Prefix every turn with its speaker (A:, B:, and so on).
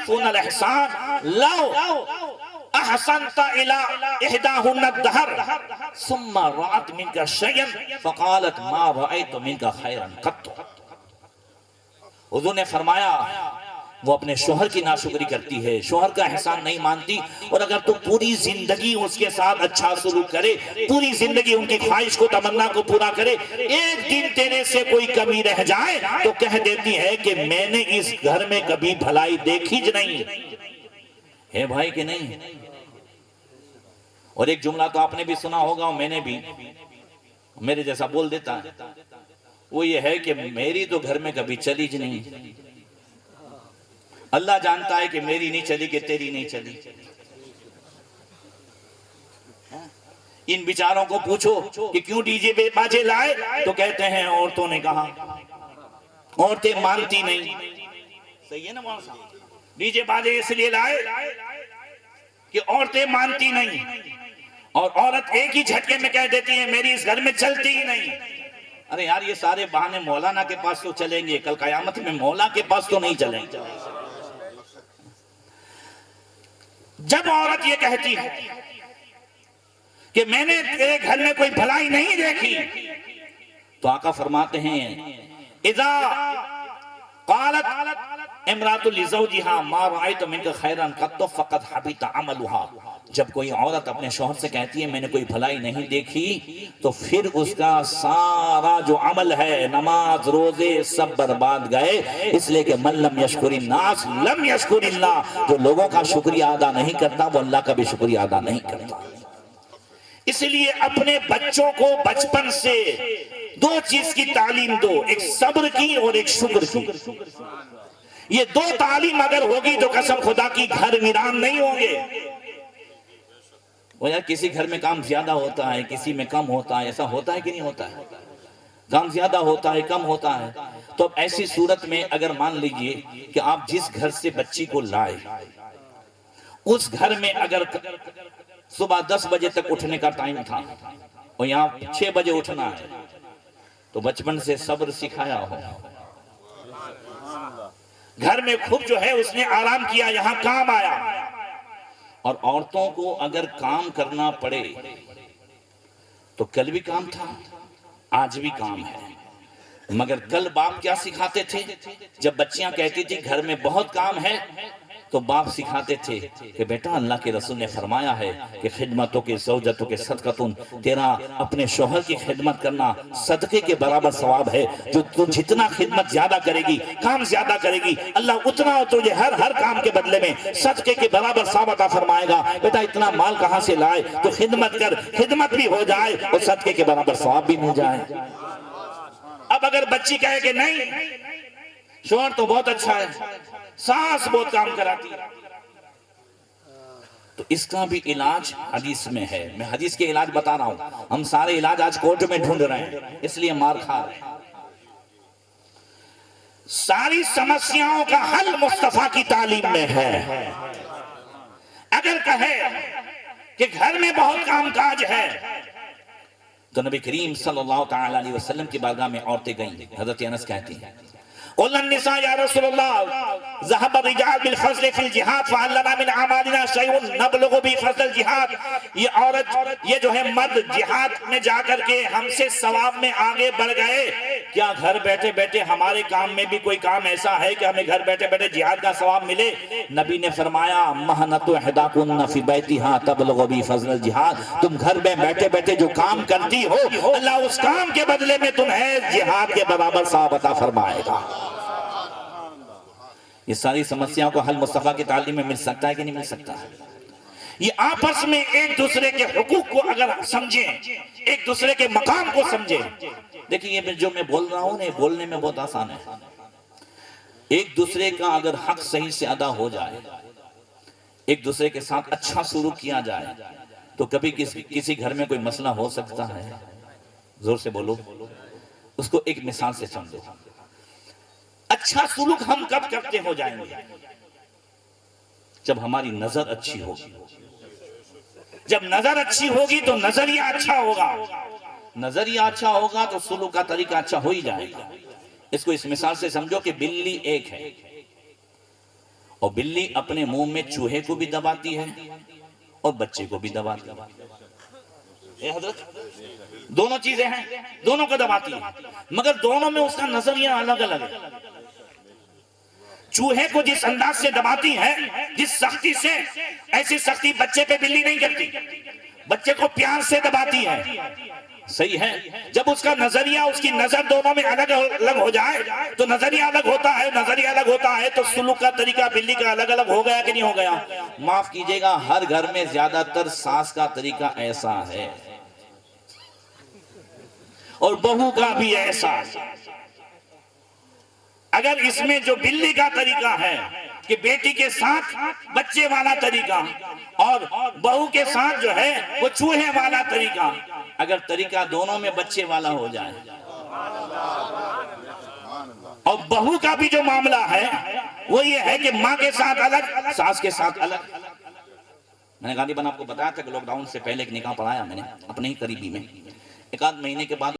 A: यकूनल इहसान लौ अहसनत इला इहदाहुन्ना दहर सुम्मा रअत मिनका शयअन फक़ालत मा रअयतु मिनका खैरन क़त्त। हुज़ूर ने फरमाया वो अपने शोहर की नाशुक्री करती है, शोहर का एहसान नहीं मानती, और अगर तू पूरी जिंदगी उसके साथ अच्छा सलूक करे, पूरी जिंदगी उनकी ख्वाहिश को तमन्ना को पूरा करे, एक दिन तेरे से कोई कमी रह जाए तो कह देती है कि मैंने इस घर में कभी भलाई देखी ज नहीं है भाई कि नहीं। और एक जुमला तो आपने भी सुना होगा, मैंने भी, मेरे जैसा बोल देता है, वो ये है कि मेरी तो घर में कभी चली ज नहीं। अल्लाह जानता है कि मेरी नहीं चली कि तेरी नहीं चली। इन बेचारों को पूछो कि क्यों डीजे बाजे लाए, तो कहते हैं औरतों ने कहा, औरतें मानती नहीं। सही है ना मौलाना साहब, डीजे बाजे इसलिए लाए कि औरतें मानती नहीं, और औरत एक ही झटके में कह देती है मेरी इस घर में चलती ही नहीं। अरे यार ये सारे बहाने मौलाना के पास तो चलेंगे, कल कयामत में मौला के पास तो नहीं चलेंगे। जब औरत ये कहती है कि मैंने तेरे घर में कोई भलाई नहीं देखी, तो आका फरमाते हैं इज़ा क़ालत इमरातु लिज़ौजिहा मा रअयतु मिनका खैरन क़त्त फ़क़द हबिता अमलुहा। जब कोई औरत अपने शौहर से कहती है मैंने कोई भलाई नहीं देखी, तो फिर उसका सारा जो अमल है, नमाज रोजे सब बर्बाद गए। इसलिए कि मन लम यशकुरिन नास लम यशकुरिल्लाह, जो लोगों का शुक्रिया अदा नहीं करता वो अल्लाह का भी शुक्रिया अदा नहीं करता। इसलिए अपने बच्चों को बचपन से दो चीज की तालीम दो, एक सब्र की और एक शुक्र की। ये दो तालीम अगर होगी तो कसम खुदा की घर वीरान नहीं होंगे। वो यार किसी घर में काम ज्यादा होता है, किसी में कम होता है, ऐसा होता है कि नहीं होता है? काम ज्यादा होता है, कम होता है। तो अब ऐसी सूरत में अगर मान लीजिए कि आप जिस घर से बच्ची को लाए, उस घर में अगर सुबह 10 बजे तक उठने का टाइम था और यहाँ 6 बजे उठना है, तो बचपन से सब्र सिखाया हो, घर में खूब जो है उसने आराम किया, यहाँ काम आया। और औरतों को अगर काम करना पड़े तो कल भी काम था, आज भी काम है, मगर कल बाप क्या सिखाते थे? जब बच्चियां कहती थी घर में बहुत काम है, तो बाप सिखाते थे कि बेटा अल्लाह के रसूल ने फरमाया है कि खिदमतों के ज़ौजतों के सदक़तुन, तेरा अपने शौहर की खिदमत करना सदके के बराबर सवाब है। जो तू जितना खिदमत ज्यादा करेगी, काम ज्यादा करेगी, अल्लाह उतना तुझे हर काम के बदले में सदके के बराबर सवाब अता फरमाएगा। बेटा इतना माल कहाँ से लाए, तो खिदमत कर, खिदमत भी हो जाए और सदके के बराबर सवाब भी मिल जाए। अब अगर बच्ची कहे कि नहीं शौहर तो बहुत अच्छा है, सास बहुत काम कराती है, तो इसका भी इलाज हदीस में है। मैं हदीस के इलाज बता रहा हूं, हम सारे इलाज आज कोर्ट में ढूंढ रहे हैं, इसलिए मार खा रहे हैं। सारी समस्याओं का हल मुस्तफा की तालीम में है। अगर कहे कि घर में बहुत कामकाज है, तो नबी करीम सल्लल्लाहु तआला अलैहि वसल्लम की बारगाह में औरतें गईं। हजरत अनस कहती हैं निसा या रसूलल्लाह ज़हब रिजाल बिल फज़ल फिल जिहाद फअल्लना मिन अमालिना शैउन नबलुगु बि फज़ल जिहाद। ये औरत, ये जो है मर्द जिहाद में जाकर के हमसे सवाब में आगे बढ़ गए, क्या घर बैठे बैठे हमारे काम में भी कोई काम ऐसा है कि हमें घर बैठे बैठे जिहाद का सवाब मिले? नबी ने फरमाया महनतु इहदाकुन्ना फी बैतिहा तबलुगु बि फज़ल जिहाद। तुम घर में बैठे बैठे जो काम करती हो, अल्लाह उस काम के बदले में तुम्हें जिहाद के बराबर सवाब अता फरमाएगा। ये सारी समस्याओं का हल मुस्तफा की तालीम में मिल सकता है कि नहीं मिल सकता है? ये आपस में एक दूसरे के हुकूक को अगर समझे, एक दूसरे के मकाम को समझे। देखिए ये जो मैं बोल रहा हूं ना, बोलने में बहुत आसान है। एक दूसरे का अगर हक सही से अदा हो जाए, एक दूसरे के साथ अच्छा सुलूक किया जाए, तो कभी किसी घर में कोई मसला हो सकता है। जोर से बोलो, उसको एक मिसाल से समझो। अच्छा सुलूक हम कब करते हो जाएंगे? जब हमारी नजर अच्छी होगी। जब नजर अच्छी होगी तो नजरिया अच्छा होगा, नजरिया अच्छा होगा तो सुलूक का तरीका अच्छा हो ही जाएगा। इसको इस मिसाल से समझो कि बिल्ली एक है और बिल्ली अपने मुंह में चूहे को भी दबाती है और बच्चे को भी दबाती है। हजरत दोनों चीजें हैं, दोनों को दबाती है, मगर दोनों में उसका नजरिया अलग अलग है। चूहे को जिस अंदाज से दबाती है, जिस सख्ती से, ऐसी सख्ती बच्चे पे बिल्ली नहीं करती। बच्चे को प्यार से दबाती है, सही है। जब उसका नजरिया, उसकी नजर दोनों में अलग अलग हो जाए तो नजरिया अलग होता है, नजरिया अलग होता है तो सुलूक का तरीका बिल्ली का अलग अलग हो गया कि नहीं हो गया। माफ कीजिएगा, हर घर में ज्यादातर सास का तरीका ऐसा है और बहू का भी ऐसा। अगर इसमें जो बिल्ली का तरीका है कि बेटी के साथ बच्चे वाला तरीका और बहू के साथ जो है वो चूहे वाला तरीका, अगर तरीका दोनों में बच्चे वाला हो जाए और बहू का भी जो मामला है वो ये है कि माँ के साथ अलग, सास के साथ अलग। मैंने गालिबन आपको बताया था कि लॉकडाउन से पहले एक निकाह पढ़ाया मैंने अपने ही करीबी में, एक आध महीने के बाद